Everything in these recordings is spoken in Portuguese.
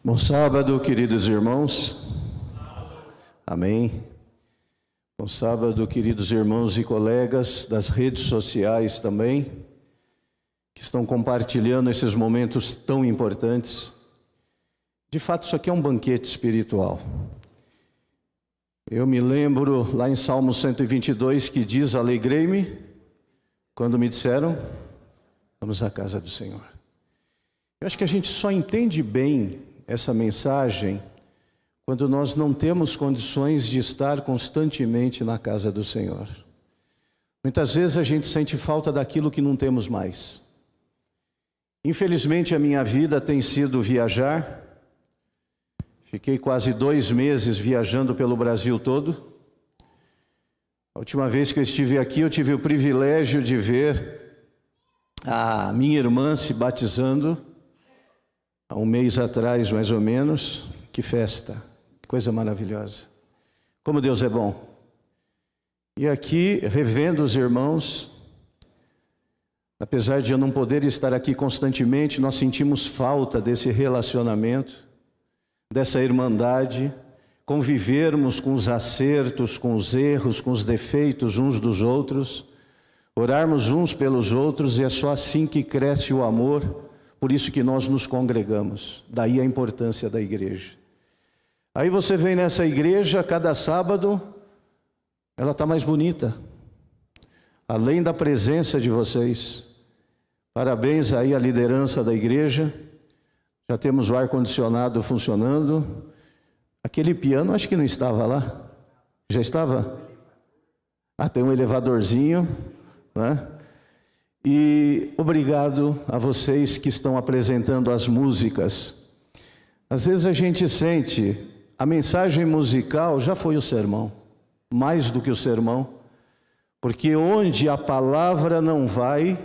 Bom sábado, queridos irmãos. Amém. Bom sábado, queridos irmãos e colegas das redes sociais também, que estão compartilhando esses momentos tão importantes. De fato, isso aqui é um banquete espiritual. Eu me lembro lá em Salmo 122 que diz: alegrei-me quando me disseram, vamos à casa do Senhor. Eu acho que a gente só entende bem essa mensagem quando nós não temos condições de estar constantemente na casa do Senhor. Muitas vezes a gente sente falta daquilo que não temos mais. Infelizmente a minha vida tem sido viajar. Fiquei quase 2 meses viajando pelo Brasil todo. A última vez que eu estive aqui, eu tive o privilégio de ver a minha irmã se batizando há 1 mês atrás, mais ou menos. Que festa, que coisa maravilhosa. Como Deus é bom. E aqui, revendo os irmãos, apesar de eu não poder estar aqui constantemente, nós sentimos falta desse relacionamento, dessa irmandade, convivermos com os acertos, com os erros, com os defeitos uns dos outros, orarmos uns pelos outros, e é só assim que cresce o amor. Por isso que nós nos congregamos, daí a importância da igreja. Aí você vem nessa igreja, cada sábado, ela está mais bonita, além da presença de vocês. Parabéns aí à liderança da igreja, já temos o ar-condicionado funcionando. Aquele piano acho que não estava lá, já estava? Ah, tem um elevadorzinho, né? E obrigado a vocês que estão apresentando as músicas. Às vezes a gente sente, a mensagem musical já foi o sermão, mais do que o sermão, porque onde a palavra não vai,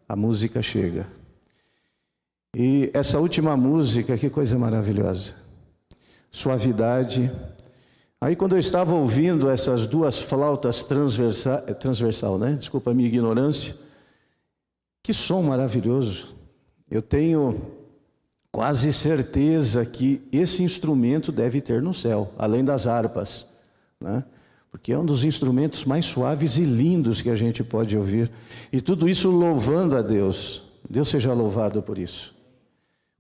a música chega. E essa última música, que coisa maravilhosa, suavidade. Aí quando eu estava ouvindo essas 2 flautas transversal, né? Desculpa a minha ignorância. Que som maravilhoso. Eu tenho quase certeza que esse instrumento deve ter no céu, além das harpas, né? Porque é um dos instrumentos mais suaves e lindos que a gente pode ouvir. E tudo isso louvando a Deus. Deus seja louvado por isso.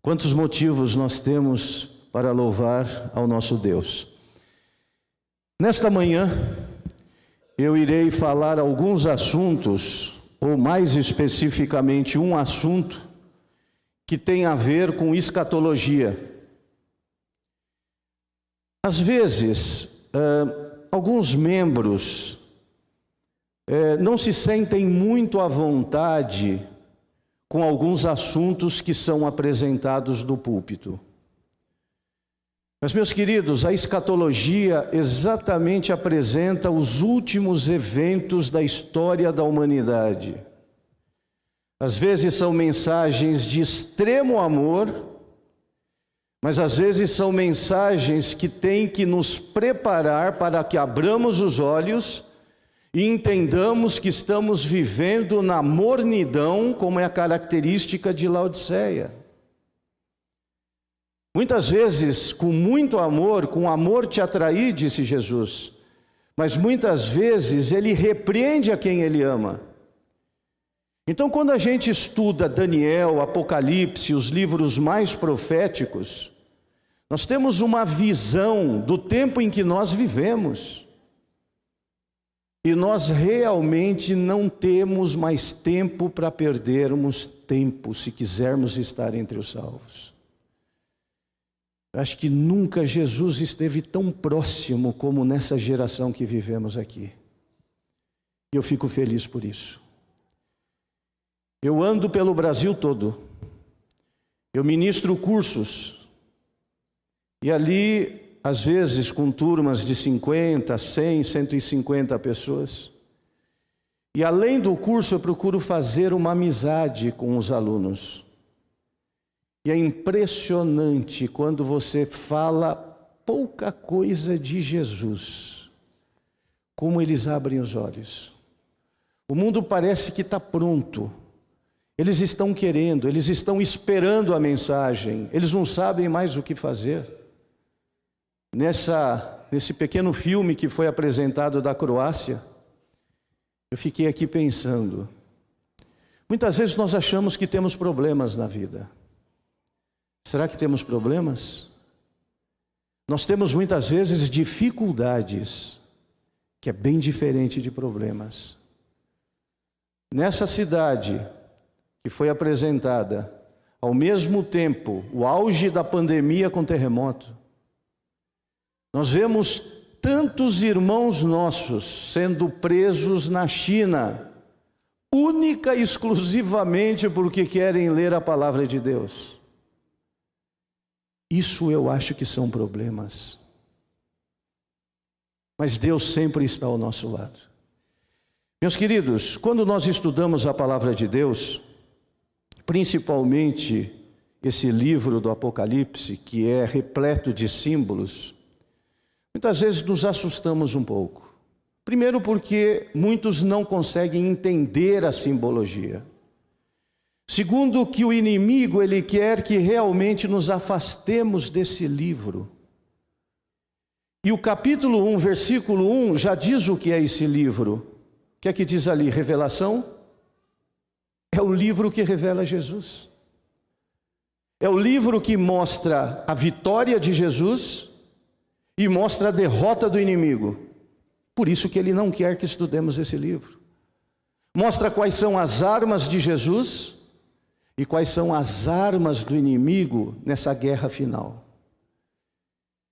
Quantos motivos nós temos para louvar ao nosso Deus. Nesta manhã, eu irei falar alguns assuntos, ou mais especificamente um assunto que tem a ver com escatologia. Às vezes, alguns membros não se sentem muito à vontade com alguns assuntos que são apresentados no púlpito. Mas, meus queridos, a escatologia exatamente apresenta os últimos eventos da história da humanidade. Às vezes são mensagens de extremo amor, mas às vezes são mensagens que têm que nos preparar para que abramos os olhos e entendamos que estamos vivendo na mornidão, como é a característica de Laodiceia. Muitas vezes, com muito amor, com amor te atrair, disse Jesus, mas muitas vezes ele repreende a quem ele ama. Então, quando a gente estuda Daniel, Apocalipse, os livros mais proféticos, nós temos uma visão do tempo em que nós vivemos. E nós realmente não temos mais tempo para perdermos tempo, se quisermos estar entre os salvos. Acho que nunca Jesus esteve tão próximo como nessa geração que vivemos aqui. E eu fico feliz por isso. Eu ando pelo Brasil todo. Eu ministro cursos. E ali, às vezes, com turmas de 50, 100, 150 pessoas. E além do curso, eu procuro fazer uma amizade com os alunos. E é impressionante quando você fala pouca coisa de Jesus, como eles abrem os olhos. O mundo parece que está pronto. Eles estão querendo, eles estão esperando a mensagem, eles não sabem mais o que fazer. Nesse pequeno filme que foi apresentado da Croácia, eu fiquei aqui pensando. Muitas vezes nós achamos que temos problemas na vida. Será que temos problemas? Nós temos muitas vezes dificuldades, que é bem diferente de problemas. Nessa cidade que foi apresentada, ao mesmo tempo, o auge da pandemia com terremoto, nós vemos tantos irmãos nossos sendo presos na China, única e exclusivamente porque querem ler a palavra de Deus. Isso eu acho que são problemas. Mas Deus sempre está ao nosso lado. Meus queridos, quando nós estudamos a palavra de Deus, principalmente esse livro do Apocalipse, que é repleto de símbolos, muitas vezes nos assustamos um pouco. Primeiro porque muitos não conseguem entender a simbologia. Segundo, que o inimigo, ele quer que realmente nos afastemos desse livro. E o capítulo 1, versículo 1, já diz o que é esse livro. O que é que diz ali? Revelação? É o livro que revela Jesus. É o livro que mostra a vitória de Jesus e mostra a derrota do inimigo. Por isso que ele não quer que estudemos esse livro. Mostra quais são as armas de Jesus e quais são as armas do inimigo nessa guerra final.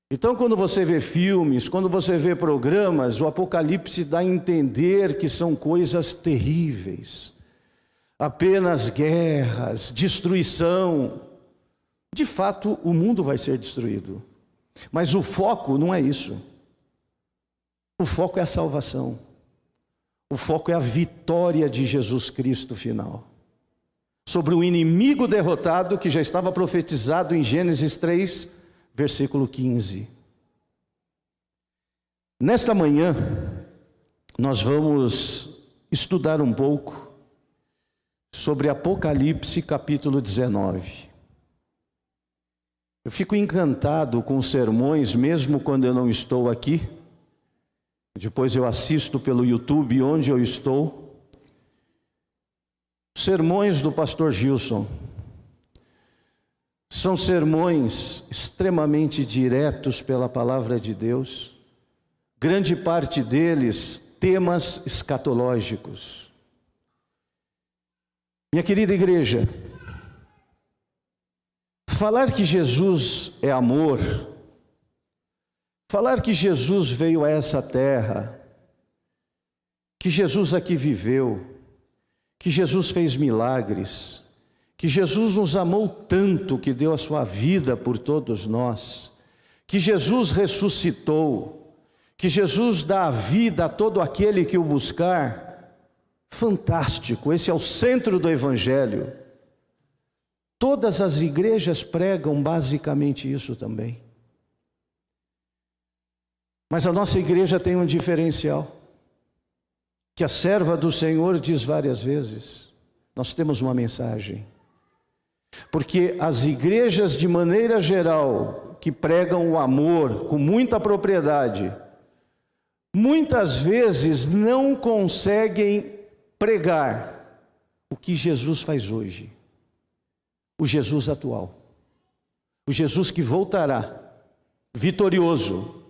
Então, quando você vê filmes, quando você vê programas, o Apocalipse dá a entender que são coisas terríveis. Apenas guerras, destruição. De fato, o mundo vai ser destruído. Mas o foco não é isso. O foco é a salvação. O foco é a vitória de Jesus Cristo final. Sobre o inimigo derrotado que já estava profetizado em Gênesis 3, versículo 15. Nesta manhã, nós vamos estudar um pouco sobre Apocalipse capítulo 19. Eu fico encantado com os sermões, mesmo quando eu não estou aqui. Depois eu assisto pelo YouTube, onde eu estou. Sermões do pastor Gilson. São sermões extremamente diretos pela palavra de Deus. Grande parte deles, temas escatológicos. Minha querida igreja, falar que Jesus é amor, falar que Jesus veio a essa terra, que Jesus aqui viveu, que Jesus fez milagres, que Jesus nos amou tanto que deu a sua vida por todos nós, que Jesus ressuscitou, que Jesus dá a vida a todo aquele que o buscar. Fantástico, esse é o centro do Evangelho. Todas as igrejas pregam basicamente isso também. Mas a nossa igreja tem um diferencial, que a serva do Senhor diz várias vezes: nós temos uma mensagem. Porque as igrejas, de maneira geral, que pregam o amor com muita propriedade, muitas vezes não conseguem pregar o que Jesus faz hoje. O Jesus atual. O Jesus que voltará vitorioso.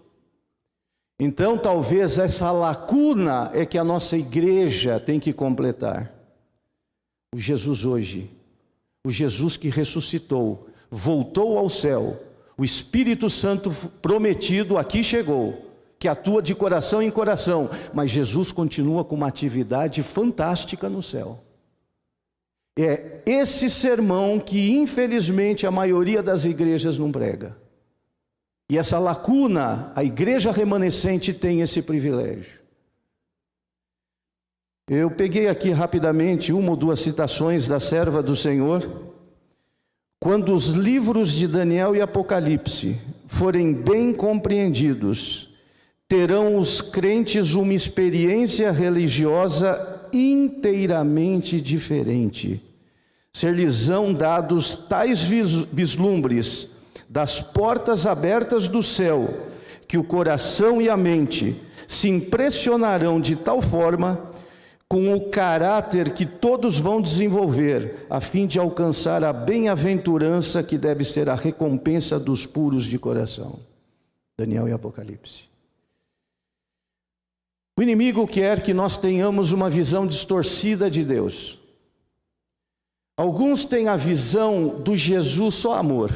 Então, talvez essa lacuna é que a nossa igreja tem que completar. O Jesus hoje. O Jesus que ressuscitou, voltou ao céu, o Espírito Santo prometido aqui chegou, que atua de coração em coração, mas Jesus continua com uma atividade fantástica no céu. É esse sermão que infelizmente a maioria das igrejas não prega. E essa lacuna, a igreja remanescente tem esse privilégio. Eu peguei aqui rapidamente uma ou duas citações da serva do Senhor. Quando os livros de Daniel e Apocalipse forem bem compreendidos, terão os crentes uma experiência religiosa inteiramente diferente, ser-lhes-ão dados tais vislumbres das portas abertas do céu, que o coração e a mente se impressionarão de tal forma com o caráter que todos vão desenvolver, a fim de alcançar a bem-aventurança que deve ser a recompensa dos puros de coração. Daniel e Apocalipse. O inimigo quer que nós tenhamos uma visão distorcida de Deus. Alguns têm a visão do Jesus só amor.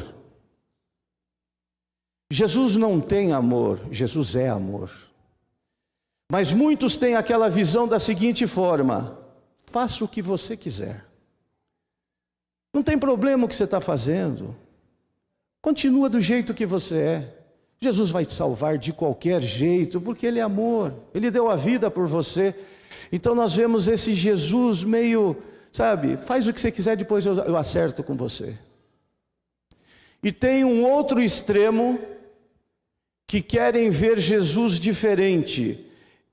Jesus não tem amor, Jesus é amor. Mas muitos têm aquela visão da seguinte forma: faça o que você quiser. Não tem problema o que você está fazendo. Continua do jeito que você é. Jesus vai te salvar de qualquer jeito, porque Ele é amor. Ele deu a vida por você. Então nós vemos esse Jesus meio, sabe, faz o que você quiser, depois eu acerto com você. E tem um outro extremo que querem ver Jesus diferente.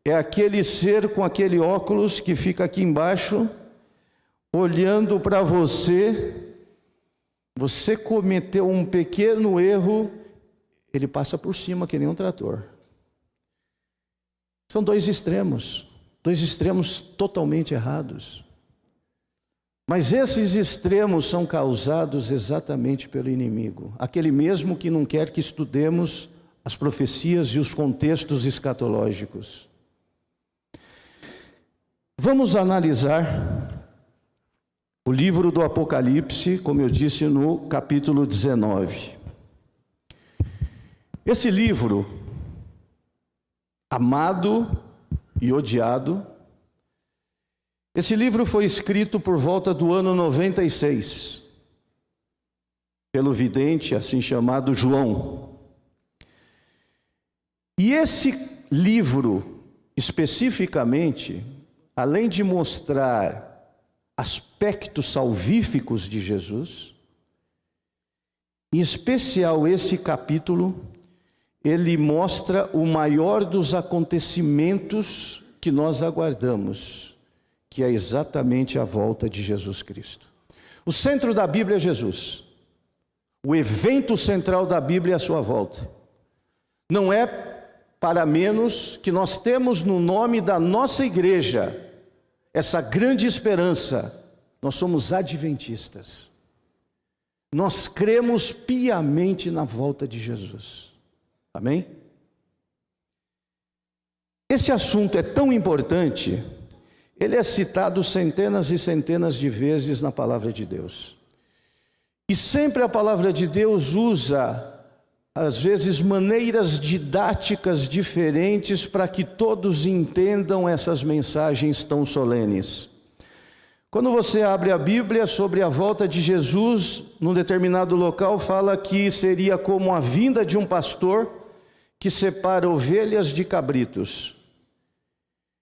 É aquele ser com aquele óculos que fica aqui embaixo, olhando para você. Você cometeu um pequeno erro, ele passa por cima que nem um trator. São dois extremos totalmente errados. Mas esses extremos são causados exatamente pelo inimigo, aquele mesmo que não quer que estudemos as profecias e os contextos escatológicos. Vamos analisar o livro do Apocalipse, como eu disse, no capítulo 19. Esse livro, amado e odiado, esse livro foi escrito por volta do ano 96, pelo vidente assim chamado João. E esse livro, especificamente, além de mostrar aspectos salvíficos de Jesus, em especial esse capítulo, ele mostra o maior dos acontecimentos que nós aguardamos, que é exatamente a volta de Jesus Cristo. O centro da Bíblia é Jesus. O evento central da Bíblia é a sua volta. Não é para menos que nós temos no nome da nossa igreja essa grande esperança. Nós somos adventistas. Nós cremos piamente na volta de Jesus. Amém? Esse assunto é tão importante, ele é citado centenas e centenas de vezes na palavra de Deus. E sempre a palavra de Deus usa, às vezes, maneiras didáticas diferentes para que todos entendam essas mensagens tão solenes. Quando você abre a Bíblia sobre a volta de Jesus, num determinado local, fala que seria como a vinda de um pastor que separa ovelhas de cabritos.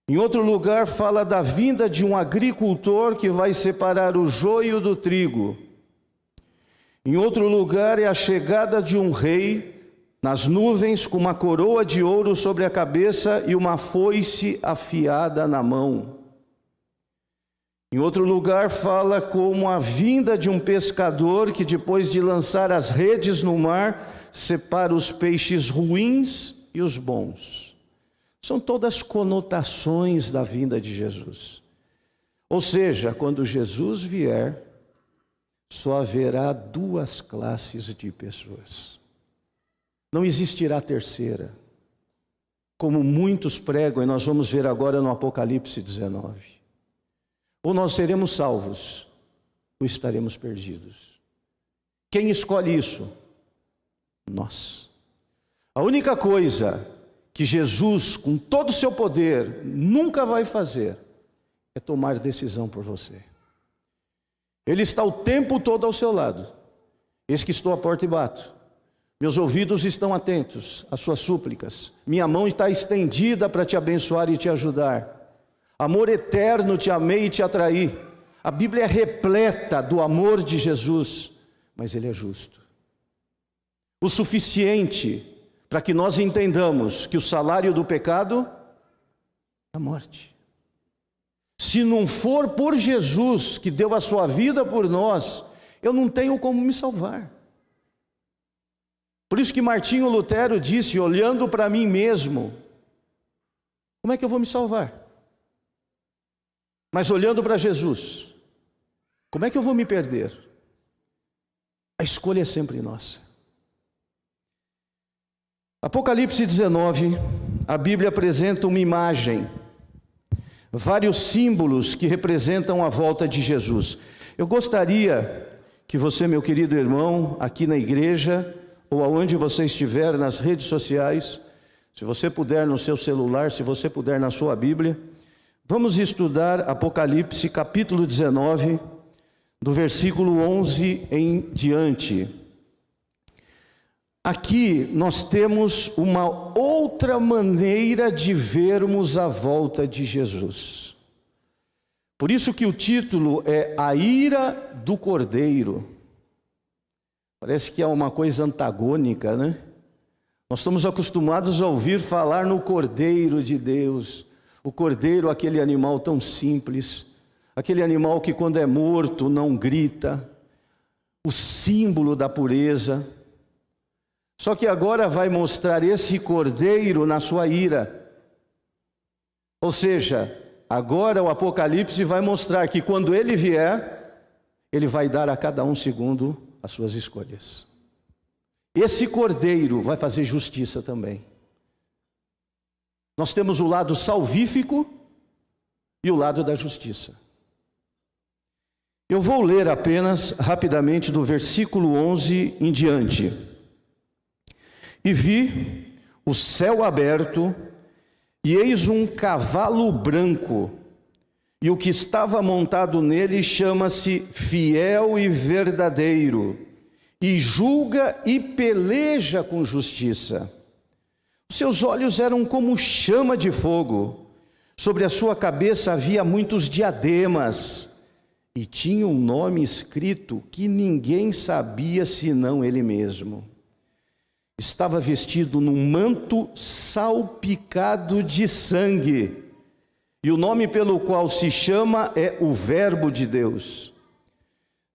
Em outro lugar, fala da vinda de um agricultor que vai separar o joio do trigo. Em outro lugar, é a chegada de um rei nas nuvens com uma coroa de ouro sobre a cabeça e uma foice afiada na mão. Em outro lugar, fala como a vinda de um pescador que, depois de lançar as redes no mar, separa os peixes ruins e os bons. São todas conotações da vinda de Jesus. Ou seja, quando Jesus vier, só haverá duas classes de pessoas. Não existirá terceira, como muitos pregam, e nós vamos ver agora no Apocalipse 19. Ou nós seremos salvos, ou estaremos perdidos. Quem escolhe isso? Nós. A única coisa que Jesus, com todo o seu poder, nunca vai fazer é tomar decisão por você. Ele está o tempo todo ao seu lado. Eis que estou à porta e bato. Meus ouvidos estão atentos às suas súplicas. Minha mão está estendida para te abençoar e te ajudar. Amor eterno te amei e te atraí. A Bíblia é repleta do amor de Jesus, mas Ele é justo. O suficiente para que nós entendamos que o salário do pecado é a morte. Se não for por Jesus, que deu a sua vida por nós, eu não tenho como me salvar. Por isso que Martinho Lutero disse, olhando para mim mesmo, como é que eu vou me salvar? Mas olhando para Jesus, como é que eu vou me perder? A escolha é sempre nossa. Apocalipse 19, a Bíblia apresenta uma imagem, vários símbolos que representam a volta de Jesus. Eu gostaria que você, meu querido irmão, aqui na igreja, ou aonde você estiver, nas redes sociais, se você puder no seu celular, se você puder na sua Bíblia, vamos estudar Apocalipse capítulo 19, do versículo 11 em diante. Aqui nós temos uma outra maneira de vermos a volta de Jesus. Por isso que o título é A Ira do Cordeiro. Parece que é uma coisa antagônica, né? Nós estamos acostumados a ouvir falar no Cordeiro de Deus. O cordeiro, aquele animal tão simples, aquele animal que quando é morto não grita, o símbolo da pureza. Só que agora vai mostrar esse cordeiro na sua ira. Ou seja, agora o Apocalipse vai mostrar que quando ele vier, ele vai dar a cada um segundo as suas escolhas. Esse cordeiro vai fazer justiça também. Nós temos o lado salvífico e o lado da justiça. Eu vou ler apenas rapidamente do versículo 11 em diante. E vi o céu aberto, e eis um cavalo branco, e o que estava montado nele chama-se Fiel e Verdadeiro, e julga e peleja com justiça. Os seus olhos eram como chama de fogo, sobre a sua cabeça havia muitos diademas, e tinha um nome escrito que ninguém sabia senão ele mesmo. Estava vestido num manto salpicado de sangue, e o nome pelo qual se chama é o Verbo de Deus.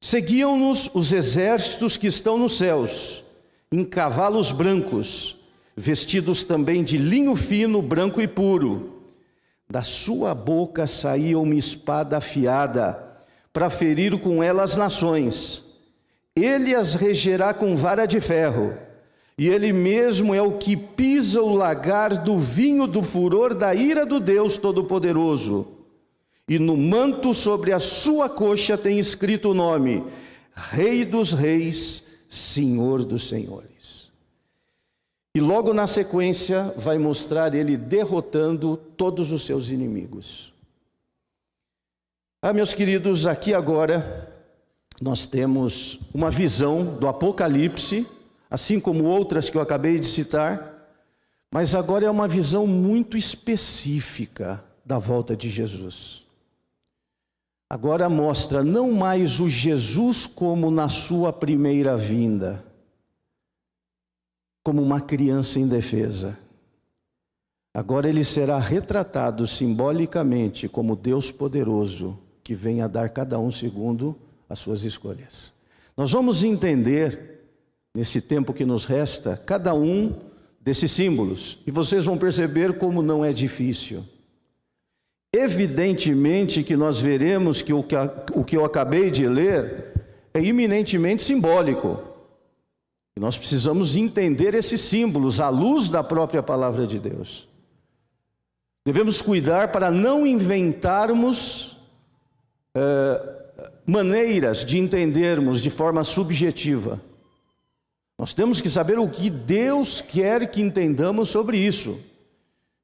Seguiam-nos os exércitos que estão nos céus, em cavalos brancos, vestidos também de linho fino, branco e puro. Da sua boca saía uma espada afiada, para ferir com ela as nações. Ele as regerá com vara de ferro, e ele mesmo é o que pisa o lagar do vinho do furor da ira do Deus Todo-Poderoso. E no manto sobre a sua coxa tem escrito o nome: Rei dos Reis, Senhor dos Senhores. E logo na sequência vai mostrar ele derrotando todos os seus inimigos. Meus queridos, aqui agora nós temos uma visão do Apocalipse, assim como outras que eu acabei de citar, mas agora é uma visão muito específica da volta de Jesus. Agora mostra não mais o Jesus como na sua primeira vinda, como uma criança indefesa. Agora ele será retratado simbolicamente como Deus poderoso, que vem a dar cada um segundo as suas escolhas. Nós vamos entender, nesse tempo que nos resta, cada um desses símbolos, e vocês vão perceber como não é difícil. Evidentemente que nós veremos que o que eu acabei de ler é eminentemente simbólico. E nós precisamos entender esses símbolos à luz da própria palavra de Deus. Devemos cuidar para não inventarmos maneiras de entendermos de forma subjetiva. Nós temos que saber o que Deus quer que entendamos sobre isso.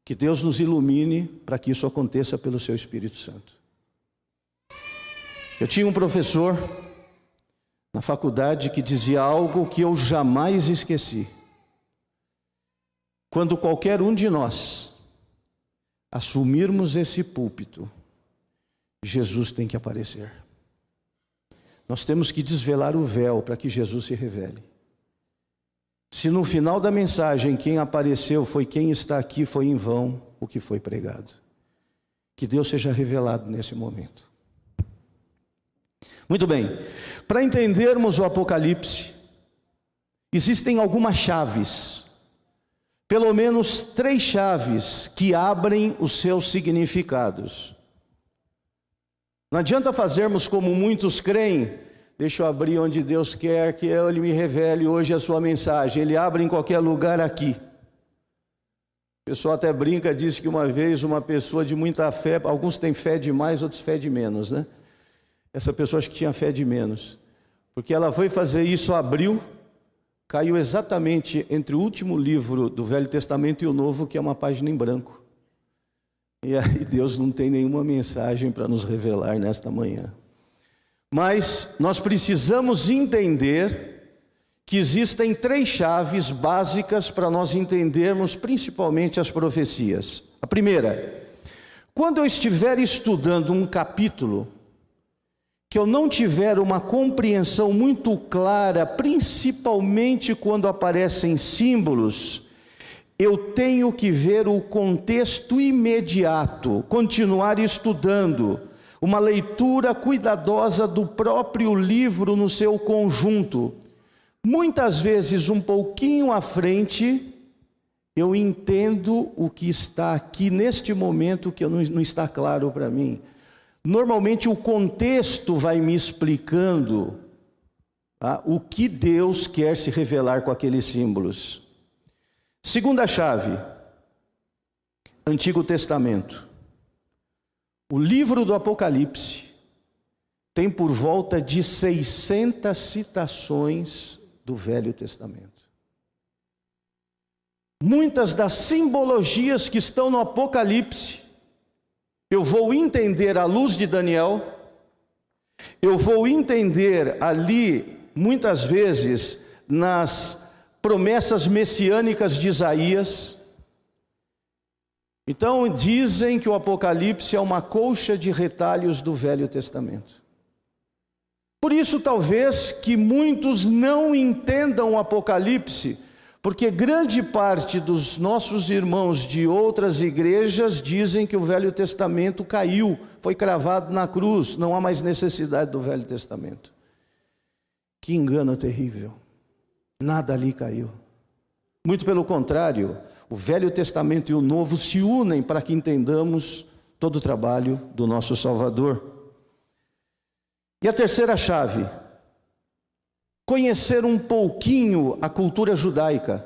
Que Deus nos ilumine para que isso aconteça pelo seu Espírito Santo. Eu tinha um professor na faculdade que dizia algo que eu jamais esqueci. Quando qualquer um de nós assumirmos esse púlpito, Jesus tem que aparecer. Nós temos que desvelar o véu para que Jesus se revele. Se no final da mensagem quem apareceu foi quem está aqui, foi em vão o que foi pregado. Que Deus seja revelado nesse momento. Muito bem, para entendermos o Apocalipse, existem algumas chaves, pelo menos 3 chaves que abrem os seus significados. Não adianta fazermos como muitos creem, deixa eu abrir onde Deus quer que Ele me revele hoje a sua mensagem, Ele abre em qualquer lugar aqui. O pessoal até brinca, disse que uma vez uma pessoa de muita fé, alguns têm fé de mais, outros fé de menos, né? Essa pessoa acho que tinha fé de menos, porque ela foi fazer isso, abriu, caiu exatamente entre o último livro do Velho Testamento e o Novo, que é uma página em branco. E aí Deus não tem nenhuma mensagem para nos revelar nesta manhã. Mas nós precisamos entender que existem 3 chaves básicas para nós entendermos principalmente as profecias. A primeira, quando eu estiver estudando um capítulo, que eu não tiver uma compreensão muito clara, principalmente quando aparecem símbolos, eu tenho que ver o contexto imediato, continuar estudando, uma leitura cuidadosa do próprio livro no seu conjunto. Muitas vezes, um pouquinho à frente, eu entendo o que está aqui neste momento que não está claro para mim. Normalmente o contexto vai me explicando o que Deus quer se revelar com aqueles símbolos. Segunda chave, Antigo Testamento. O livro do Apocalipse tem por volta de 600 citações do Velho Testamento. Muitas das simbologias que estão no Apocalipse, eu vou entender à luz de Daniel, eu vou entender ali, muitas vezes, nas promessas messiânicas de Isaías. Então dizem que o Apocalipse é uma colcha de retalhos do Velho Testamento. Por isso talvez que muitos não entendam o Apocalipse, porque grande parte dos nossos irmãos de outras igrejas dizem que o Velho Testamento caiu, foi cravado na cruz, não há mais necessidade do Velho Testamento. Que engano terrível, nada ali caiu. Muito pelo contrário, o Velho Testamento e o Novo se unem para que entendamos todo o trabalho do nosso Salvador. E a terceira chave, conhecer um pouquinho a cultura judaica,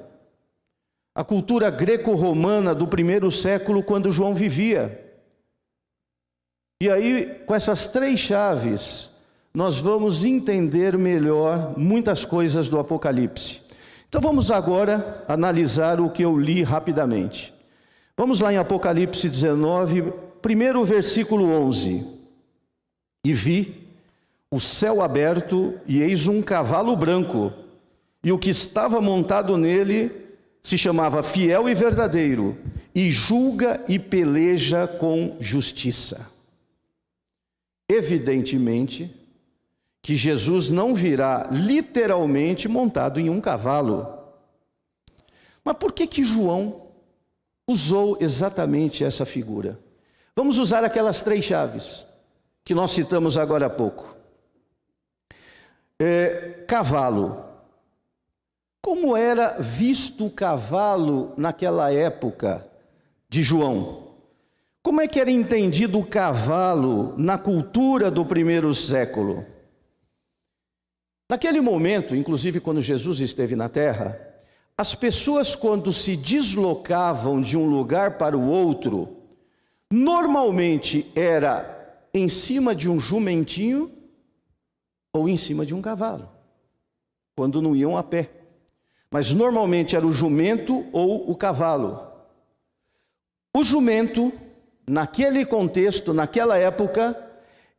a cultura greco-romana do 1º século, quando João vivia. E aí, com essas 3 chaves, nós vamos entender melhor muitas coisas do Apocalipse. Então vamos agora analisar o que eu li rapidamente. Vamos lá em Apocalipse 19, primeiro versículo 11. E vi o céu aberto, e eis um cavalo branco, e o que estava montado nele se chamava Fiel e Verdadeiro, e julga e peleja com justiça. Evidentemente que Jesus não virá literalmente montado em um cavalo. Mas por que João usou exatamente essa figura? Vamos usar aquelas 3 chaves que nós citamos agora há pouco. Cavalo. Como era visto o cavalo naquela época de João? Como é que era entendido o cavalo na cultura do 1º século? Naquele momento, inclusive quando Jesus esteve na terra, as pessoas, quando se deslocavam de um lugar para o outro, normalmente era em cima de um jumentinho ou em cima de um cavalo, quando não iam a pé. Mas normalmente era o jumento ou o cavalo. O jumento, naquele contexto, naquela época,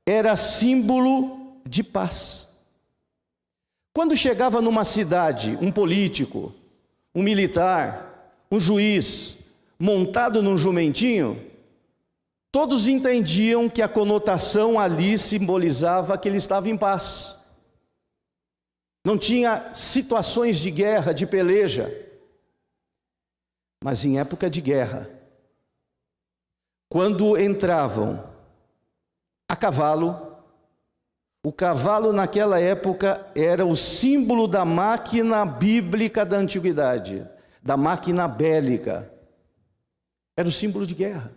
era símbolo de paz. Quando chegava numa cidade, um político, um militar, um juiz, montado num jumentinho, todos entendiam que a conotação ali simbolizava que ele estava em paz. Não tinha situações de guerra, de peleja. Mas em época de guerra, quando entravam a cavalo, o cavalo naquela época era o símbolo da máquina bíblica da antiguidade, da máquina bélica. Era o símbolo de guerra.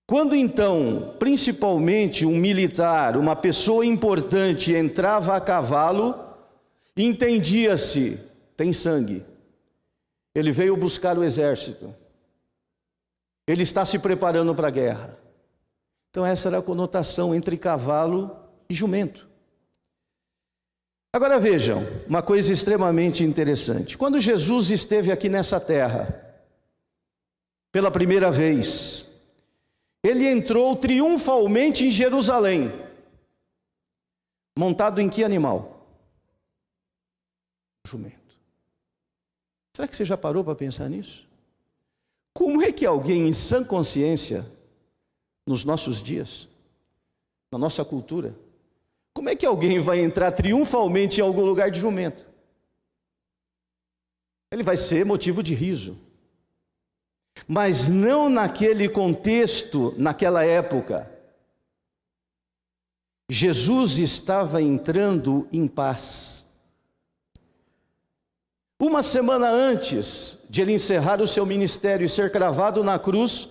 Quando então, principalmente um militar, uma pessoa importante entrava a cavalo, entendia-se, tem sangue. Ele veio buscar o exército. Ele está se preparando para a guerra. Então essa era a conotação entre cavalo e jumento. Agora vejam, uma coisa extremamente interessante. Quando Jesus esteve aqui nessa terra, pela primeira vez, ele entrou triunfalmente em Jerusalém, montado em que animal? Jumento. Será que você já parou para pensar nisso? Como é que alguém em sã consciência, nos nossos dias, na nossa cultura, como é que alguém vai entrar triunfalmente em algum lugar de jumento? Ele vai ser motivo de riso. Mas não naquele contexto, naquela época. Jesus estava entrando em paz. Uma semana antes de ele encerrar o seu ministério e ser cravado na cruz,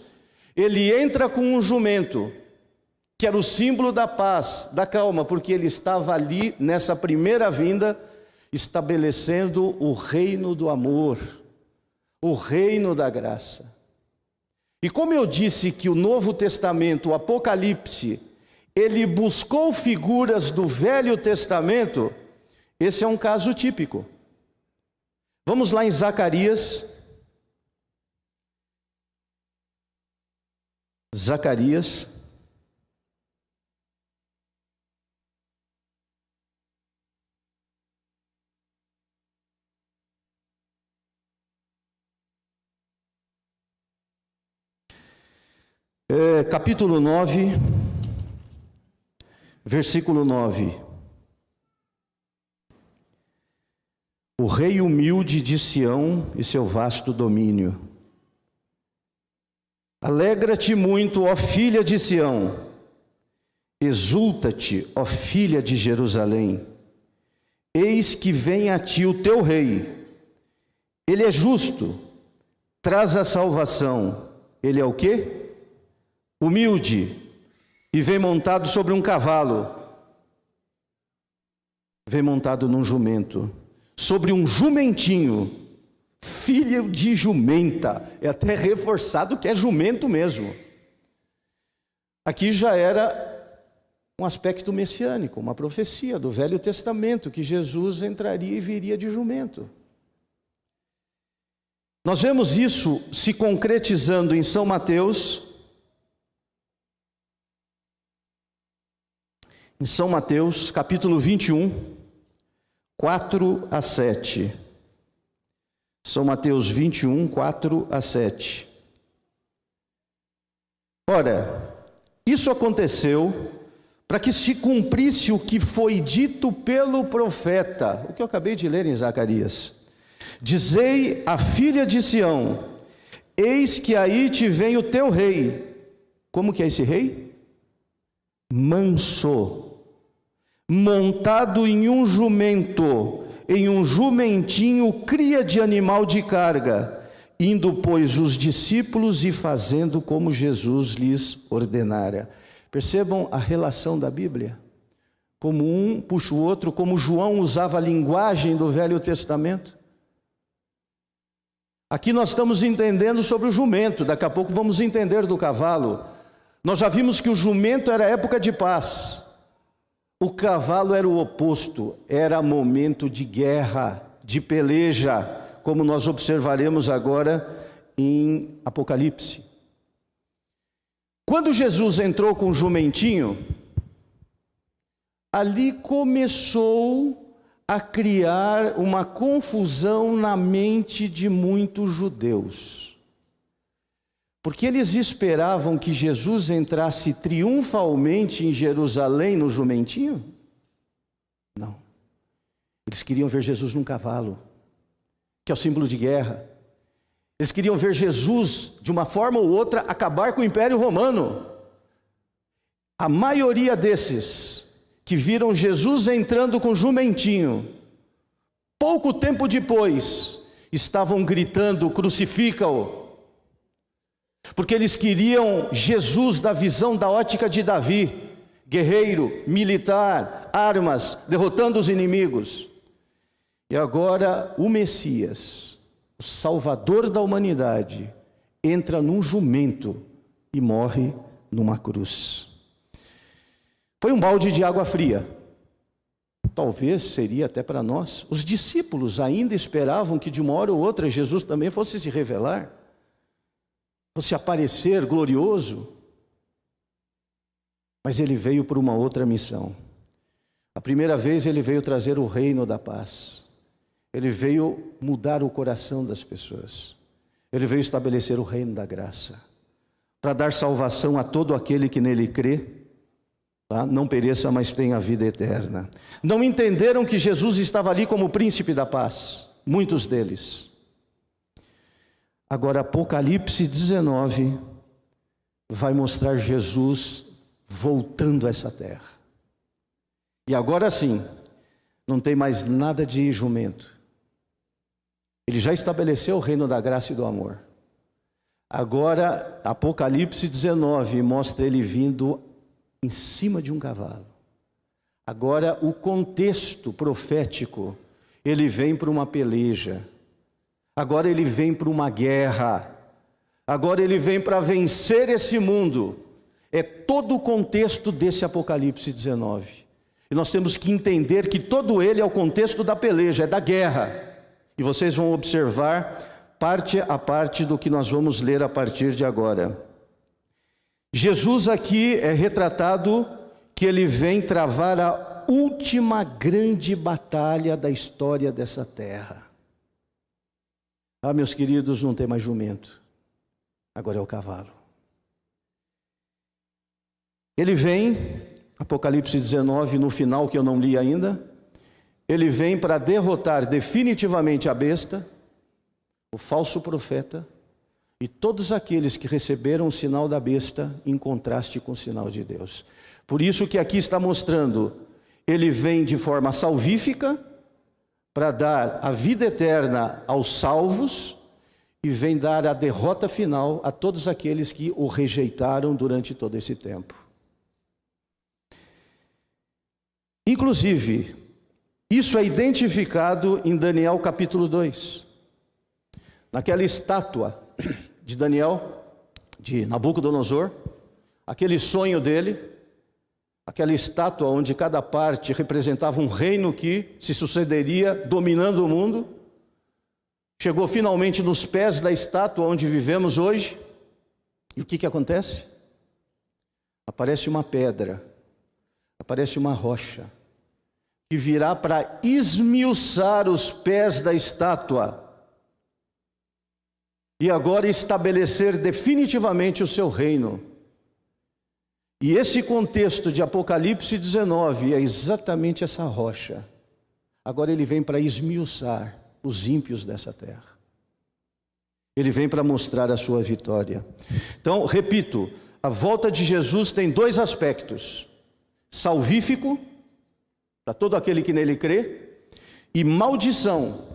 ele entra com um jumento, que era o símbolo da paz, da calma, porque ele estava ali, nessa primeira vinda, estabelecendo o reino do amor, o reino da graça. E como eu disse que o Novo Testamento, o Apocalipse, ele buscou figuras do Velho Testamento, esse é um caso típico. Vamos lá em Zacarias. Zacarias. Capítulo 9, versículo 9. O rei humilde de Sião e seu vasto domínio. Alegra-te muito, ó filha de Sião, exulta-te, ó filha de Jerusalém. Eis que vem a ti o teu rei, ele é justo, traz a salvação. Ele é o quê? Humilde, e vem montado sobre um cavalo, vem montado num jumento, sobre um jumentinho, filho de jumenta. É até reforçado que é jumento mesmo. Aqui já era um aspecto messiânico, uma profecia do Velho Testamento, que Jesus entraria e viria de jumento. Nós vemos isso se concretizando em São Mateus. Em São Mateus, capítulo 21, 4 a 7. São Mateus 21, 4 a 7. Ora, isso aconteceu para que se cumprisse o que foi dito pelo profeta, o que eu acabei de ler em Zacarias. Dizei à filha de Sião, eis que aí te vem o teu rei. Como que é esse rei? Manso, montado em um jumento, em um jumentinho, cria de animal de carga, indo, pois, os discípulos e fazendo como Jesus lhes ordenara. Percebam a relação da Bíblia? Como um puxa o outro, como João usava a linguagem do Velho Testamento. Aqui nós estamos entendendo sobre o jumento, daqui a pouco vamos entender do cavalo. Nós já vimos que o jumento era época de paz. O cavalo era o oposto, era momento de guerra, de peleja, como nós observaremos agora em Apocalipse. Quando Jesus entrou com o jumentinho, ali começou a criar uma confusão na mente de muitos judeus. Porque eles esperavam que Jesus entrasse triunfalmente em Jerusalém no jumentinho? Não. Eles queriam ver Jesus num cavalo, que é o símbolo de guerra. Eles queriam ver Jesus, de uma forma ou outra, acabar com o Império Romano. A maioria desses que viram Jesus entrando com jumentinho, pouco tempo depois, estavam gritando: crucifica-o. Porque eles queriam Jesus da visão, da ótica de Davi, guerreiro, militar, armas, derrotando os inimigos. E agora o Messias, o Salvador da humanidade, entra num jumento e morre numa cruz. Foi um balde de água fria. Talvez seria até para nós. Os discípulos ainda esperavam que de uma hora ou outra Jesus também fosse se revelar, fosse aparecer glorioso. Mas ele veio por uma outra missão. A primeira vez ele veio trazer o reino da paz. Ele veio mudar o coração das pessoas. Ele veio estabelecer o reino da graça, para dar salvação a todo aquele que nele crê, tá? Não pereça, mas tenha a vida eterna. Não entenderam que Jesus estava ali como príncipe da paz, muitos deles. Agora Apocalipse 19 vai mostrar Jesus voltando a essa terra. E agora sim, não tem mais nada de jumento. Ele já estabeleceu o reino da graça e do amor. Agora, Apocalipse 19 mostra ele vindo em cima de um cavalo. Agora, o contexto profético, ele vem para uma peleja. Agora ele vem para uma guerra. Agora ele vem para vencer esse mundo. É todo o contexto desse Apocalipse 19. E nós temos que entender que todo ele é o contexto da peleja, é da guerra. E vocês vão observar parte a parte do que nós vamos ler a partir de agora. Jesus aqui é retratado que ele vem travar a última grande batalha da história dessa terra. Ah, meus queridos, não tem mais jumento. Agora é o cavalo. Ele vem, Apocalipse 19, no final que eu não li ainda, ele vem para derrotar definitivamente a besta, o falso profeta, e todos aqueles que receberam o sinal da besta em contraste com o sinal de Deus. Por isso que aqui está mostrando, ele vem de forma salvífica, para dar a vida eterna aos salvos, e vem dar a derrota final a todos aqueles que o rejeitaram durante todo esse tempo. Inclusive, isso é identificado em Daniel capítulo 2. Naquela estátua de Daniel, de Nabucodonosor, aquele sonho dele, aquela estátua onde cada parte representava um reino que se sucederia dominando o mundo, chegou finalmente nos pés da estátua onde vivemos hoje. E o que acontece? Aparece uma pedra, aparece uma rocha, que virá para esmiuçar os pés da estátua e agora estabelecer definitivamente o seu reino. E esse contexto de Apocalipse 19 é exatamente essa rocha. Agora ele vem para esmiuçar os ímpios dessa terra. Ele vem para mostrar a sua vitória. Então, repito, a volta de Jesus tem dois aspectos: salvífico, para todo aquele que nele crê, e maldição,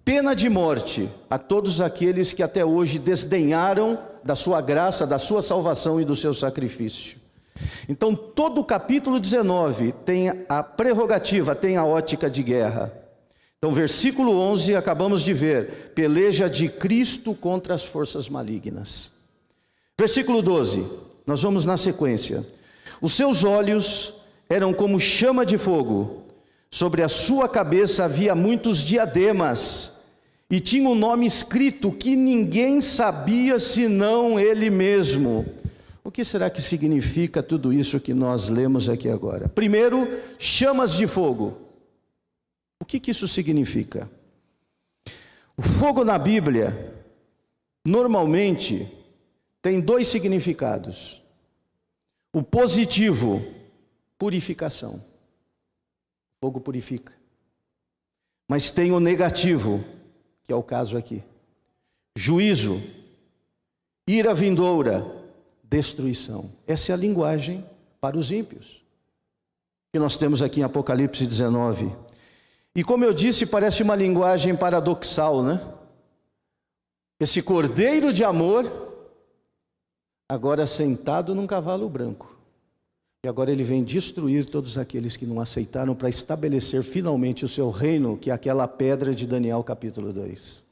pena de morte a todos aqueles que até hoje desdenharam da sua graça, da sua salvação e do seu sacrifício. Então todo o capítulo 19 tem a prerrogativa, tem a ótica de guerra. Então versículo 11 acabamos de ver, peleja de Cristo contra as forças malignas. Versículo 12, nós vamos na sequência. Os seus olhos eram como chama de fogo, sobre a sua cabeça havia muitos diademas, e tinha um nome escrito que ninguém sabia senão ele mesmo. O que será que significa tudo isso que nós lemos aqui agora? Primeiro, chamas de fogo. O que isso significa? O fogo na Bíblia, normalmente, tem dois significados. O positivo, purificação. Fogo purifica. Mas tem o negativo, que é o caso aqui. juízo, ira vindoura, destruição. Essa é a linguagem para os ímpios que nós temos aqui em Apocalipse 19. E como eu disse, parece uma linguagem paradoxal, né? Esse cordeiro de amor, agora sentado num cavalo branco. E agora ele vem destruir todos aqueles que não aceitaram para estabelecer finalmente o seu reino, que é aquela pedra de Daniel capítulo 2.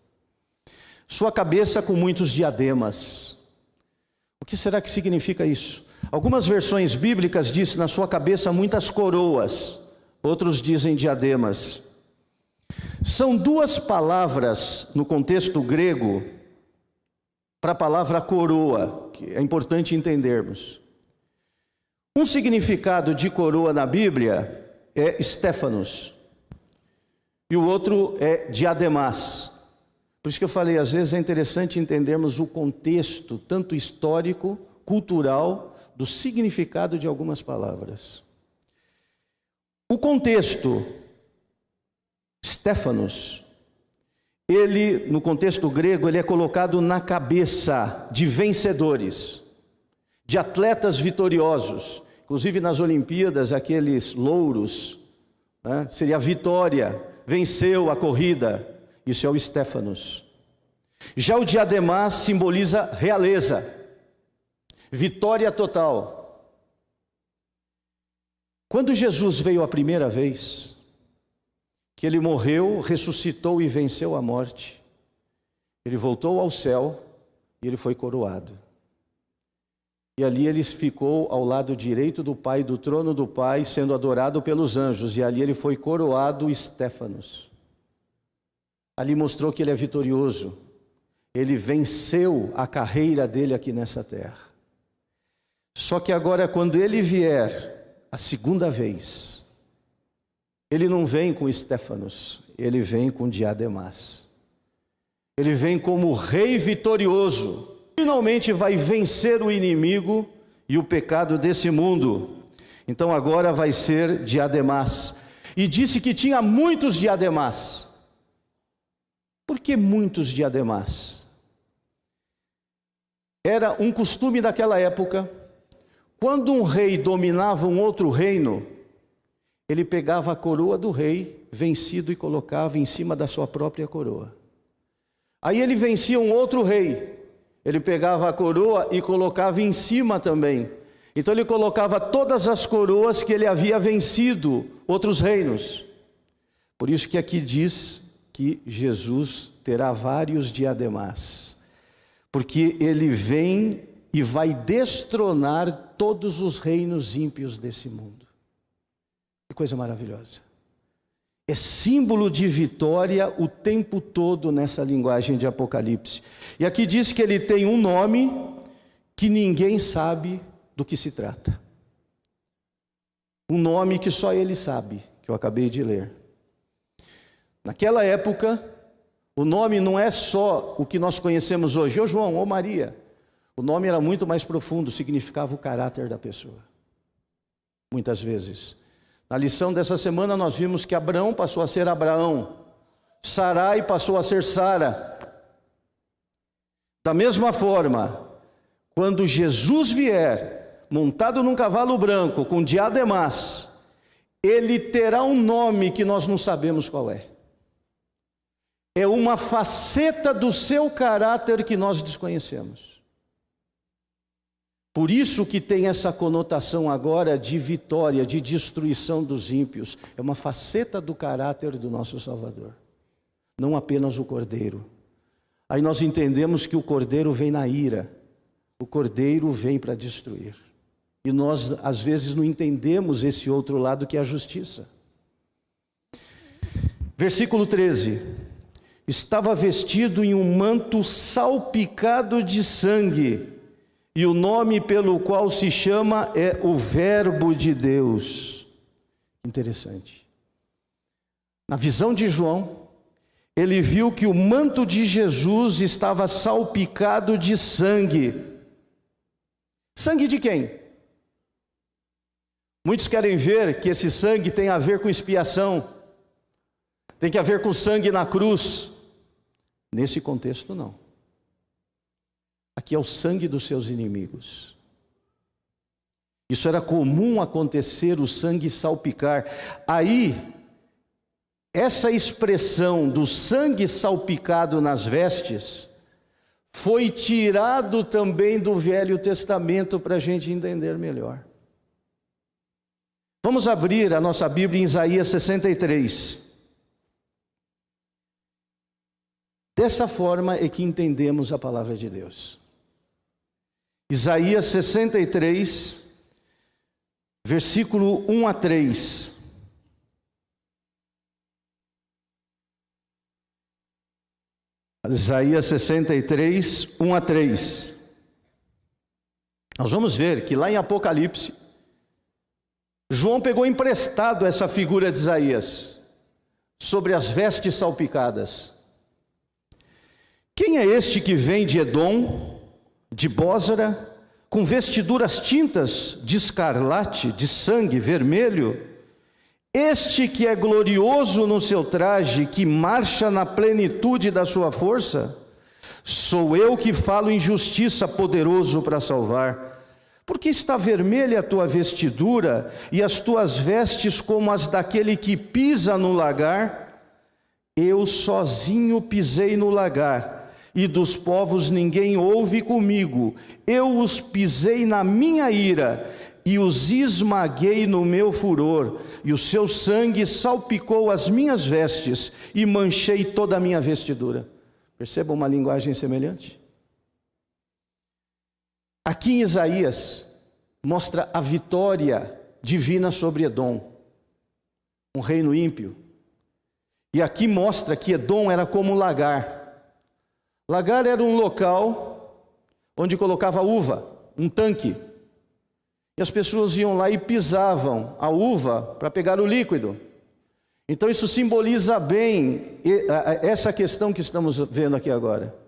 Sua cabeça com muitos diademas. O que será que significa isso? Algumas versões bíblicas dizem na sua cabeça muitas coroas, outros dizem diademas. São duas palavras no contexto grego para a palavra coroa, que é importante entendermos. Um significado de coroa na Bíblia é Stéphanos, e o outro é diademas. Por isso que eu falei, às vezes é interessante entendermos o contexto, tanto histórico, cultural, do significado de algumas palavras. O contexto Stéphanos, ele, no contexto grego, ele é colocado na cabeça de vencedores, de atletas vitoriosos. Inclusive nas Olimpíadas, aqueles louros, né, seria a vitória, venceu a corrida. Isso é o Stéphanos. Já o diademas simboliza realeza, vitória total. Quando Jesus veio a primeira vez, que ele morreu, ressuscitou e venceu a morte, ele voltou ao céu e ele foi coroado. E ali ele ficou ao lado direito do Pai, do trono do Pai, sendo adorado pelos anjos, e ali ele foi coroado Stéphanos. Ali mostrou que ele é vitorioso, ele venceu a carreira dele aqui nessa terra. Só que agora, quando ele vier a segunda vez, ele não vem com Stéphanos, ele vem com diademas. Ele vem como rei vitorioso, finalmente vai vencer o inimigo e o pecado desse mundo. Então agora vai ser diademas. E disse que tinha muitos diademas. Por que muitos diademas? Era um costume daquela época, quando um rei dominava um outro reino, ele pegava a coroa do rei vencido e colocava em cima da sua própria coroa. Aí ele vencia um outro rei, ele pegava a coroa e colocava em cima também. Então ele colocava todas as coroas que ele havia vencido outros reinos. Por isso que aqui diz que Jesus terá vários diademas, porque ele vem e vai destronar todos os reinos ímpios desse mundo. Que coisa maravilhosa. É símbolo de vitória o tempo todo nessa linguagem de Apocalipse. E aqui diz que ele tem um nome que ninguém sabe do que se trata. Um nome que só ele sabe, que eu acabei de ler. Naquela época, o nome não é só o que nós conhecemos hoje, ô João, ô Maria. O nome era muito mais profundo, significava o caráter da pessoa. Muitas vezes. Na lição dessa semana nós vimos que Abraão passou a ser Abraão, Sarai passou a ser Sara. Da mesma forma, quando Jesus vier, montado num cavalo branco, com diademas, ele terá um nome que nós não sabemos qual é. É uma faceta do seu caráter que nós desconhecemos. Por isso que tem essa conotação agora de vitória, de destruição dos ímpios. É uma faceta do caráter do nosso Salvador. Não apenas o cordeiro. Aí nós entendemos que o cordeiro vem na ira. O cordeiro vem para destruir. E nós às vezes não entendemos esse outro lado que é a justiça. Versículo 13. Estava vestido em um manto salpicado de sangue, e o nome pelo qual se chama é o Verbo de Deus. Interessante. Na visão de João, ele viu que o manto de Jesus estava salpicado de sangue. Sangue de quem? Muitos querem ver que esse sangue tem a ver com expiação, tem que ver com sangue na cruz. Nesse contexto, não. aqui é o sangue dos seus inimigos. Isso era comum acontecer, o sangue salpicar. Aí, essa expressão do sangue salpicado nas vestes foi tirado também do Velho Testamento para a gente entender melhor. Vamos abrir a nossa Bíblia em Isaías 63. Dessa forma é que entendemos a palavra de Deus. Isaías 63, versículo 1 a 3. Isaías 63, 1 a 3. Nós vamos ver que lá em Apocalipse, João pegou emprestado essa figura de Isaías, sobre as vestes salpicadas. Quem é este que vem de Edom, de Bósra, com vestiduras tintas de escarlate, de sangue vermelho? Este que é glorioso no seu traje, que marcha na plenitude da sua força? Sou eu que falo em justiça, poderoso para salvar. Porque está vermelha a tua vestidura, e as tuas vestes como as daquele que pisa no lagar? Eu sozinho pisei no lagar, e dos povos ninguém houve comigo. Eu os pisei na minha ira, e os esmaguei no meu furor, e o seu sangue salpicou as minhas vestes, e manchei toda a minha vestidura. Perceba uma linguagem semelhante? Aqui em Isaías, mostra a vitória divina sobre Edom, um reino ímpio. E aqui mostra que Edom era como um lagar. Lagar era um local onde colocava uva, um tanque. E as pessoas iam lá e pisavam a uva para pegar o líquido. Então isso simboliza bem essa questão que estamos vendo aqui agora.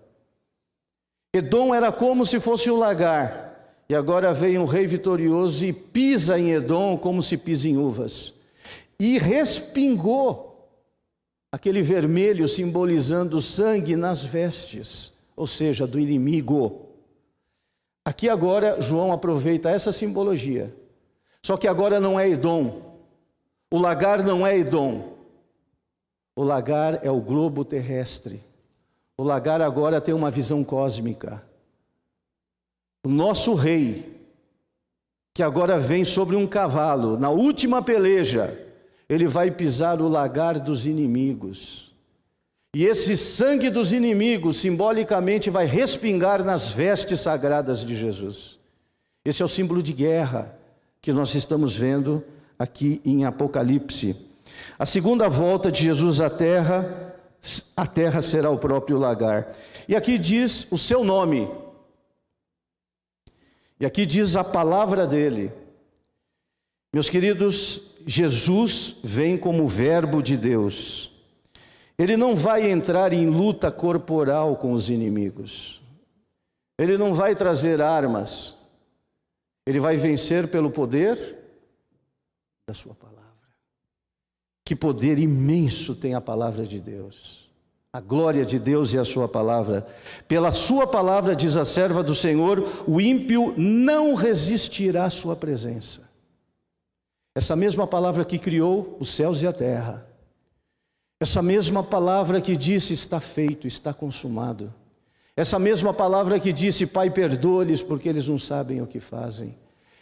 Edom era como se fosse um lagar. E agora vem um rei vitorioso e pisa em Edom como se pisa em uvas. E respingou aquele vermelho simbolizando o sangue nas vestes, ou seja, do inimigo. Aqui agora João aproveita essa simbologia. Só que agora não é Edom. O lagar não é Edom. O lagar é o globo terrestre. O lagar agora tem uma visão cósmica. O nosso rei, que agora vem sobre um cavalo, na última peleja, ele vai pisar o lagar dos inimigos. E esse sangue dos inimigos, simbolicamente, vai respingar nas vestes sagradas de Jesus. Esse é o símbolo de guerra que nós estamos vendo aqui em Apocalipse. A segunda volta de Jesus à terra será o próprio lagar. E aqui diz o seu nome. E aqui diz a palavra dele. Meus queridos, Jesus vem como verbo de Deus. Ele não vai entrar em luta corporal com os inimigos. Ele não vai trazer armas. Ele vai vencer pelo poder da sua palavra. Que poder imenso tem a palavra de Deus. A glória de Deus e a sua palavra. Pela sua palavra, diz a serva do Senhor, o ímpio não resistirá à sua presença. Essa mesma palavra que criou os céus e a terra. Essa mesma palavra que disse, está feito, está consumado. Essa mesma palavra que disse, Pai, perdoa-lhes porque eles não sabem o que fazem.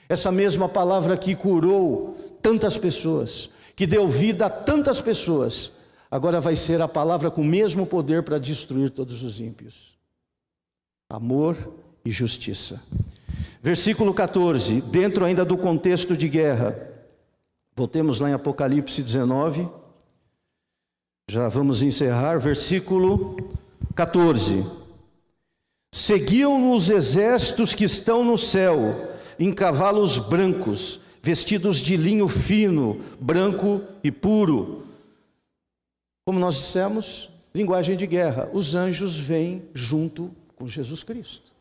Essa mesma palavra que curou tantas pessoas, que deu vida a tantas pessoas, agora vai ser a palavra com o mesmo poder para destruir todos os ímpios. Amor e justiça. Versículo 14, dentro ainda do contexto de guerra. Voltemos lá em Apocalipse 19. Já vamos encerrar. Versículo 14. Seguiam-no os exércitos que estão no céu, em cavalos brancos, vestidos de linho fino, branco e puro. Como nós dissemos, linguagem de guerra. Os anjos vêm junto com Jesus Cristo.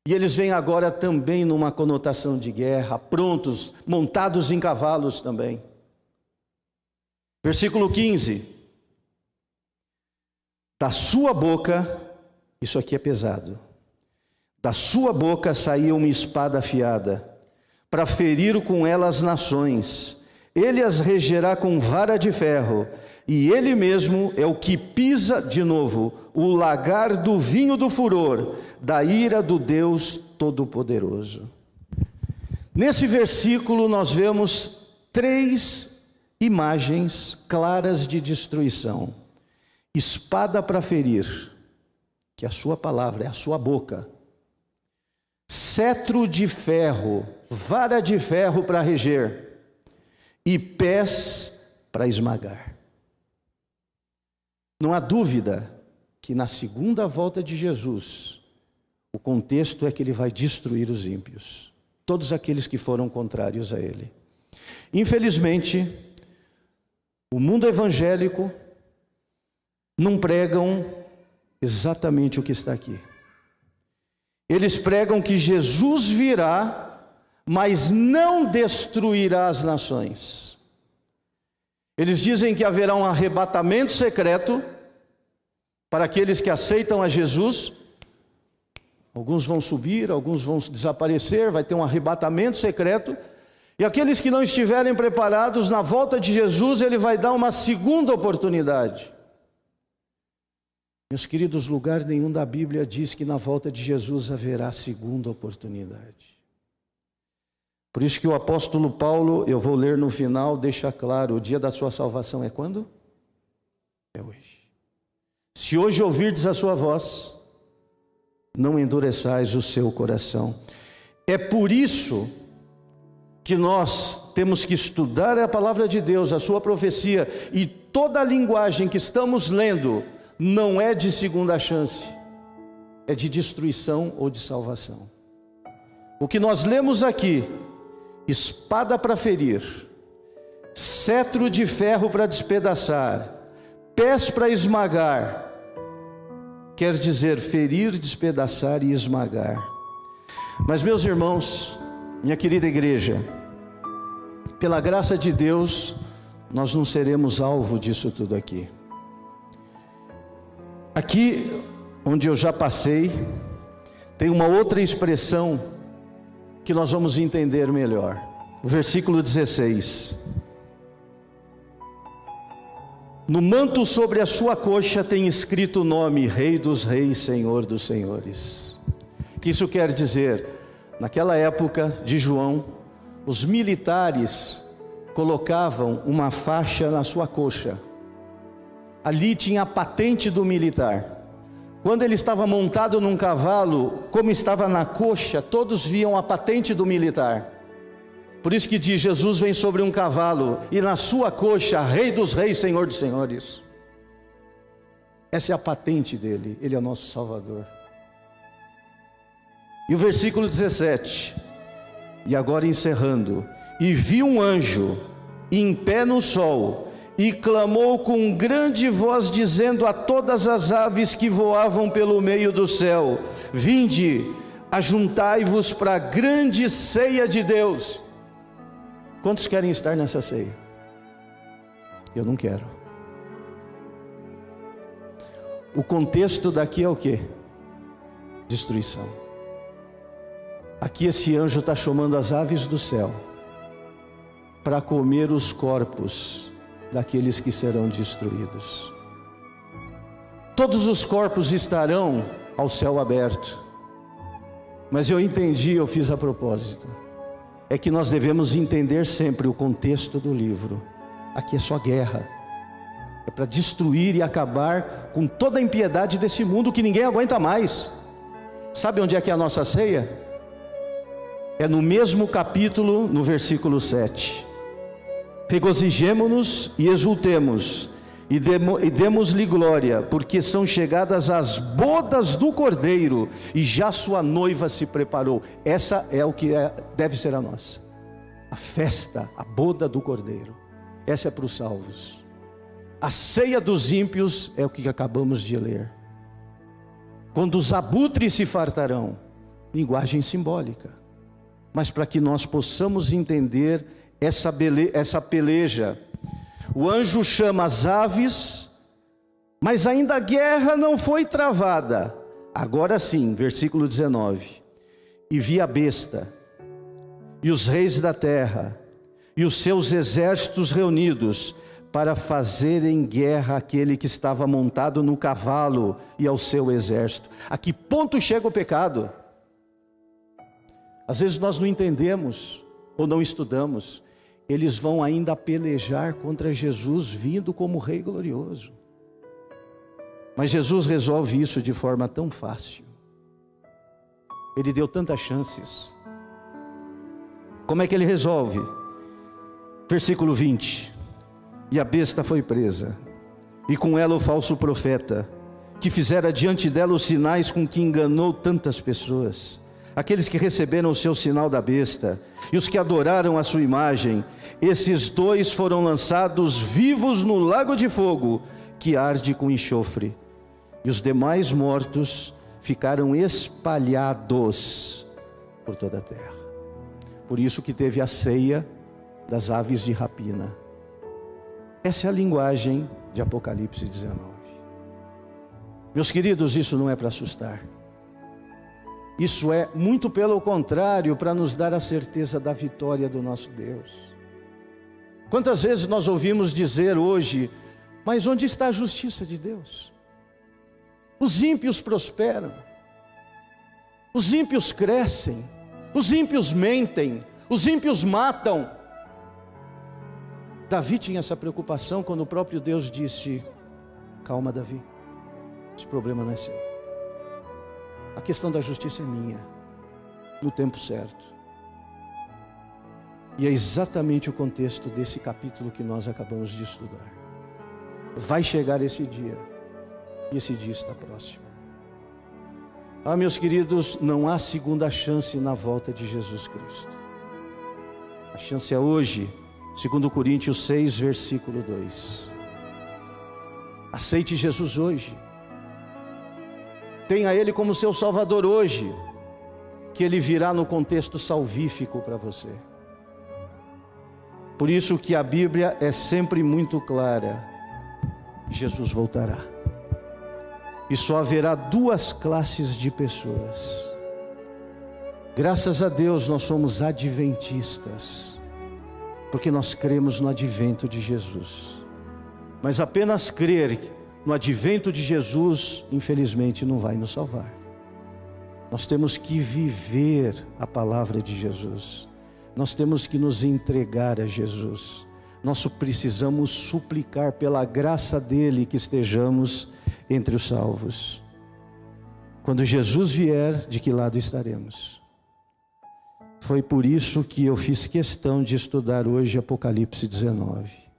E eles vêm agora também numa conotação de guerra, prontos, montados em cavalos também. Versículo 15. Da sua boca, isso aqui é pesado, Da sua boca saía uma espada afiada, para ferir com ela as nações. Ele as regerá com vara de ferro, e ele mesmo é o que pisa, de novo, o lagar do vinho do furor, da ira do Deus Todo-Poderoso. Nesse versículo nós vemos 3 imagens claras de destruição. Espada para ferir, que é a sua palavra, é a sua boca. Cetro de ferro, vara de ferro para reger. E pés para esmagar. Não há dúvida que na segunda volta de Jesus, o contexto é que ele vai destruir os ímpios, todos aqueles que foram contrários a ele. Infelizmente, o mundo evangélico não pregam exatamente o que está aqui. Eles pregam que Jesus virá, mas não destruirá as nações. Eles dizem que haverá um arrebatamento secreto para aqueles que aceitam a Jesus. Alguns vão subir, alguns vão desaparecer, vai ter um arrebatamento secreto. E aqueles que não estiverem preparados, na volta de Jesus, ele vai dar uma segunda oportunidade. Meus queridos, lugar nenhum da Bíblia diz que na volta de Jesus haverá segunda oportunidade. Por isso que o apóstolo Paulo, eu vou ler no final, deixa claro, o dia da sua salvação é quando? É hoje. Se hoje ouvirdes a sua voz, não endureçais o seu coração. É por isso que nós temos que estudar a palavra de Deus, a sua profecia, e toda a linguagem que estamos lendo não é de segunda chance, é de destruição ou de salvação. O que nós lemos aqui, espada para ferir, cetro de ferro para despedaçar, pés para esmagar, quer dizer ferir, despedaçar e esmagar. Mas meus irmãos, minha querida igreja, pela graça de Deus, nós não seremos alvo disso tudo aqui. Aqui, onde eu já passei, tem uma outra expressão que nós vamos entender melhor. O versículo 16. No manto sobre a sua coxa tem escrito o nome, Rei dos Reis, Senhor dos Senhores. O que isso quer dizer? Naquela época de João, os militares colocavam uma faixa na sua coxa. Ali tinha a patente do militar. Quando ele estava montado num cavalo, como estava na coxa, todos viam a patente do militar. Por isso que diz, Jesus vem sobre um cavalo, e na sua coxa, Rei dos Reis, Senhor dos Senhores. Essa é a patente dele, ele é o nosso Salvador. E o versículo 17, e agora encerrando, e vi um anjo em pé no sol, e clamou com grande voz, dizendo a todas as aves que voavam pelo meio do céu: vinde, ajuntai-vos para a grande ceia de Deus. Quantos querem estar nessa ceia? Eu não quero. O contexto daqui é o quê? Destruição. Aqui esse anjo está chamando as aves do céu para comer os corpos daqueles que serão destruídos. Todos os corpos estarão ao céu aberto. Mas eu entendi, eu fiz a propósito. É que nós devemos entender sempre o contexto do livro. Aqui é só guerra. É para destruir e acabar com toda a impiedade desse mundo que ninguém aguenta mais. Sabe onde é que é a nossa ceia? É no mesmo capítulo, no versículo 7. Regozijemo-nos e exultemos, e demos-lhe glória, porque são chegadas as bodas do Cordeiro, e já sua noiva se preparou. Essa é o que deve ser a nossa. A festa, a boda do Cordeiro. Essa é para os salvos. A ceia dos ímpios é o que acabamos de ler. Quando os abutres se fartarão, linguagem simbólica. Mas para que nós possamos entender essa peleja, o anjo chama as aves, mas ainda a guerra não foi travada. Agora sim, versículo 19: e vi a besta, e os reis da terra, e os seus exércitos reunidos, para fazerem guerra àquele que estava montado no cavalo e ao seu exército. A que ponto chega o pecado? Às vezes nós não entendemos, ou não estudamos. Eles vão ainda pelejar contra Jesus, vindo como Rei glorioso. Mas Jesus resolve isso de forma tão fácil. Ele deu tantas chances. Como é que ele resolve? Versículo 20: e a besta foi presa, e com ela o falso profeta, que fizera diante dela os sinais com que enganou tantas pessoas. Aqueles que receberam o seu sinal da besta, e os que adoraram a sua imagem, esses dois foram lançados vivos no lago de fogo, que arde com enxofre. E os demais mortos ficaram espalhados por toda a terra. Por isso que teve a ceia das aves de rapina. Essa é a linguagem de Apocalipse 19. Meus queridos, isso não é para assustar. Isso é muito pelo contrário, para nos dar a certeza da vitória do nosso Deus. Quantas vezes nós ouvimos dizer hoje: mas onde está a justiça de Deus? Os ímpios prosperam, os ímpios crescem, os ímpios mentem, os ímpios matam. Davi tinha essa preocupação quando o próprio Deus disse: calma, Davi, esse problema não é seu. A questão da justiça é minha, no tempo certo. E é exatamente o contexto desse capítulo que nós acabamos de estudar. Vai chegar esse dia, e esse dia está próximo. Ah, meus queridos, não há segunda chance na volta de Jesus Cristo. A chance é hoje, segundo Coríntios 6, versículo 2. Aceite Jesus hoje. Tenha Ele como seu Salvador hoje, que Ele virá no contexto salvífico para você. Por isso que a Bíblia é sempre muito clara: Jesus voltará. E só haverá duas classes de pessoas. Graças a Deus nós somos adventistas, porque nós cremos no advento de Jesus. Mas apenas crer no advento de Jesus, infelizmente, não vai nos salvar. Nós temos que viver a palavra de Jesus. Nós temos que nos entregar a Jesus. Nós precisamos suplicar pela graça dele que estejamos entre os salvos. Quando Jesus vier, de que lado estaremos? Foi por isso que eu fiz questão de estudar hoje Apocalipse 19.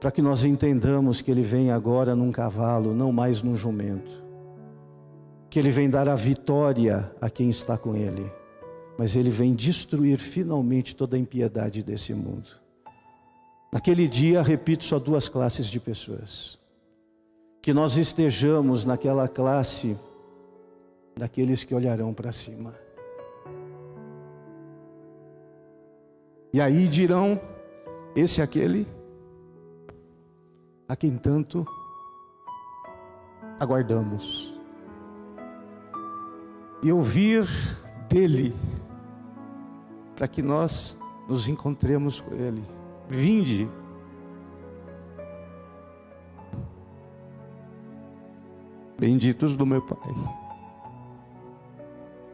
Para que nós entendamos que ele vem agora num cavalo, não mais num jumento. Que ele vem dar a vitória a quem está com ele. Mas ele vem destruir finalmente toda a impiedade desse mundo. Naquele dia, repito, só duas classes de pessoas. Que nós estejamos naquela classe daqueles que olharão para cima. E aí dirão: esse é aquele a quem tanto aguardamos. E ouvir dele, para que nós nos encontremos com ele. Vinde. Benditos do meu Pai.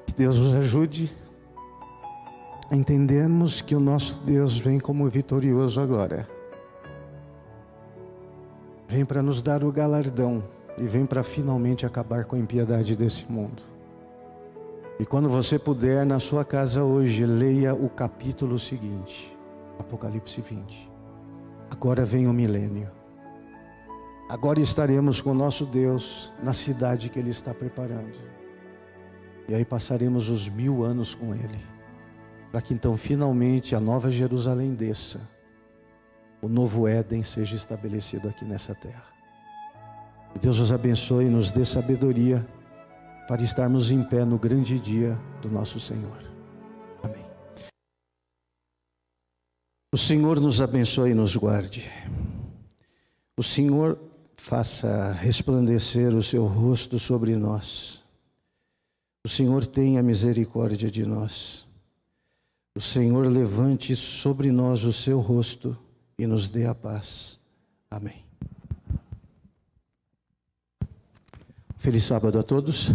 Que Deus nos ajude a entendermos que o nosso Deus vem como vitorioso agora. Vem para nos dar o galardão e vem para finalmente acabar com a impiedade desse mundo. E quando você puder, na sua casa hoje, leia o capítulo seguinte, Apocalipse 20. Agora vem o milênio. Agora estaremos com o nosso Deus na cidade que Ele está preparando. E aí passaremos os 1000 anos com Ele, para que então finalmente a nova Jerusalém desça, o novo Éden seja estabelecido aqui nessa terra. Que Deus os abençoe e nos dê sabedoria para estarmos em pé no grande dia do nosso Senhor. Amém. O Senhor nos abençoe e nos guarde. O Senhor faça resplandecer o seu rosto sobre nós. O Senhor tenha misericórdia de nós. O Senhor levante sobre nós o seu rosto e nos dê a paz. Amém. Feliz sábado a todos.